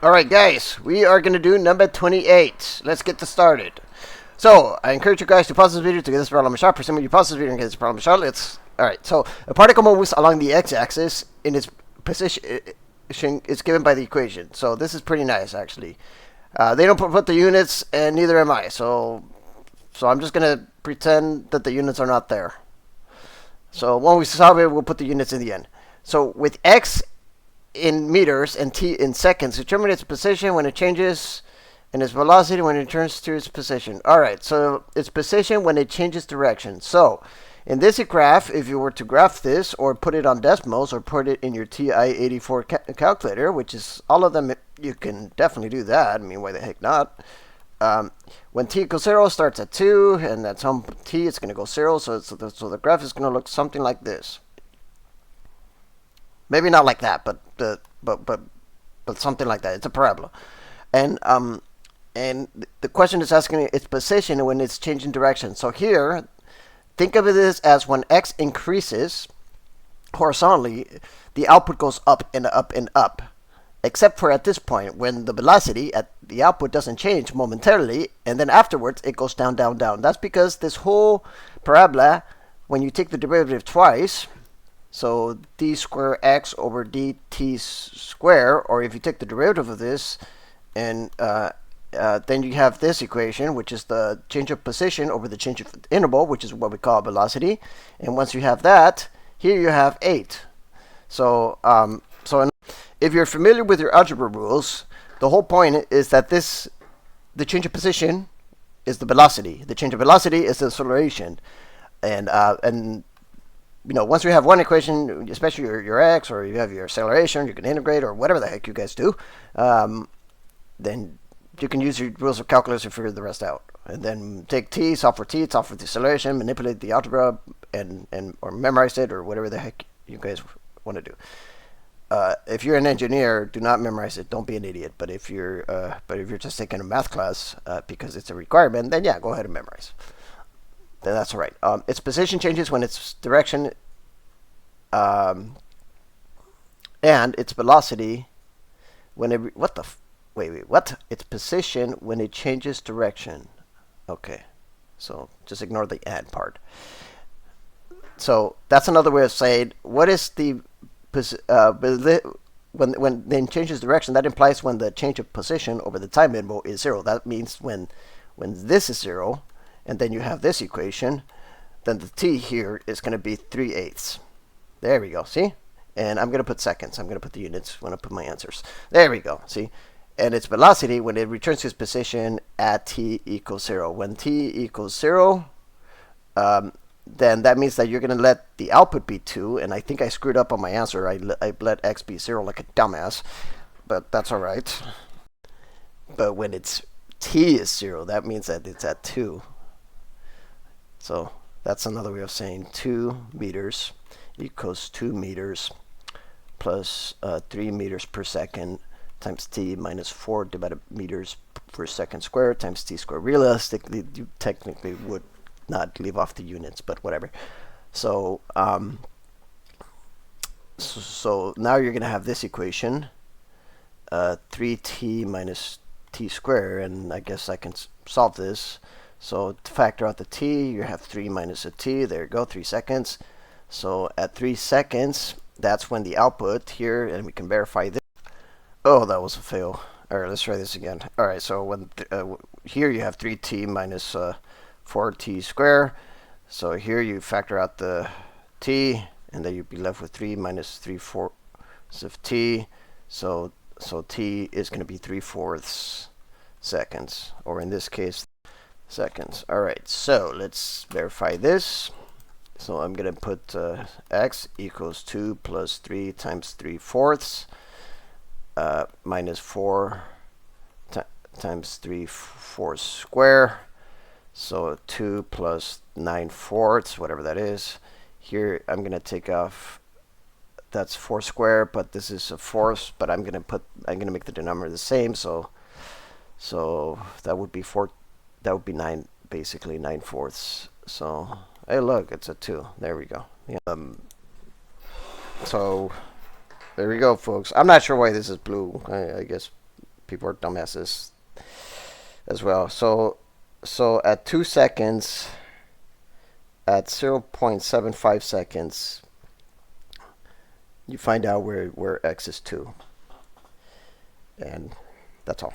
Alright guys, we are going to do number 28. Let's get this started. So, I encourage you guys to pause this video to get this problem shot. Presuming you pause this video and get this problem shot, Alright, so a particle moves along the x-axis in its position is given by the equation. So this is pretty nice actually. They don't put the units and neither am I. So I'm just going to pretend that the units are not there. So when we solve it, we'll put the units in the end. So with x in meters and t in seconds, determine its position when it changes and its velocity when it returns to its position. Alright, so its position when it changes direction. So in this graph, if you were to graph this or put it on decimals or put it in your TI-84 calculator, which is all of them, you can definitely do that. I mean, why the heck not? When t equals 0, starts at 2, and at some t, it's going to go 0. So the graph is going to look something like this. Maybe not like that, but something like that. It's a parabola, and the question is asking its position when it's changing direction. So here, think of it as when x increases horizontally, the output goes up and up and up. Except for at this point, when the velocity at the output doesn't change momentarily, and then afterwards it goes down, down, down. That's because this whole parabola, when you take the derivative twice, so d square x over dt square, or if you take the derivative of this, and then you have this equation, which is the change of position over the change of interval, which is what we call velocity. And once you have that, here you have 8. So if you're familiar with your algebra rules, the whole point is that the change of position is the velocity. The change of velocity is the acceleration. And you know, once you have one equation, especially your x, or you have your acceleration, you can integrate, or whatever the heck you guys do, then you can use your rules of calculus to figure the rest out. And then take t, solve for the acceleration, manipulate the algebra, or memorize it, or whatever the heck you guys want to do. If you're an engineer, do not memorize it. Don't be an idiot. But if you're just taking a math class because it's a requirement, then yeah, go ahead and memorize. Then that's all right. Its position changes when its direction and its velocity when it what? Its position when it changes direction. Okay, so just ignore the and part. So that's another way of saying what is the when it changes direction. That implies when the change of position over the time interval is 0. That means when this is 0, and then you have this equation, then the t here is going to be 3/8. There we go. See? And I'm going to put seconds. I'm going to put the units when I put my answers. There we go. See? And its velocity when it returns to its position at t equals 0. When t equals 0, then that means that you're going to let the output be 2. And I think I screwed up on my answer. I let x be 0 like a dumbass. But that's all right. But when it's t is 0, that means that it's at 2. So that's another way of saying 2 meters equals 2 meters plus 3 meters per second times t minus 4 divided meters per second squared times t squared. Realistically, you technically would not leave off the units, but whatever. So so now you're going to have this equation, 3t minus t squared, and I guess I can solve this. So to factor out the t, you have 3 minus a t. There you go, 3 seconds. So at 3 seconds, that's when the output here, and we can verify this. Oh, that was a fail. All right, let's try this again. All right, so when here you have 3t minus 4t squared. So here you factor out the t, and then you'd be left with 3 minus 3/4 of t. So t is going to be 3/4 seconds, or in this case, seconds. All right, so let's verify this. So I'm going to put x equals 2 plus 3 times 3/4 minus 4 times 3/4 square. So 2 plus 9/4, whatever that is. Here I'm going to take off, that's 4 square, but this is a fourth, but I'm going to make the denominator the same. So that would be 4. That would be 9, basically 9/4. So hey, look, it's a 2. There we go. Yeah. So there we go, folks. I'm not sure why this is blue. I guess people are dumbasses as well. So at 2 seconds, at 0.75 seconds, you find out where x is 2. And that's all.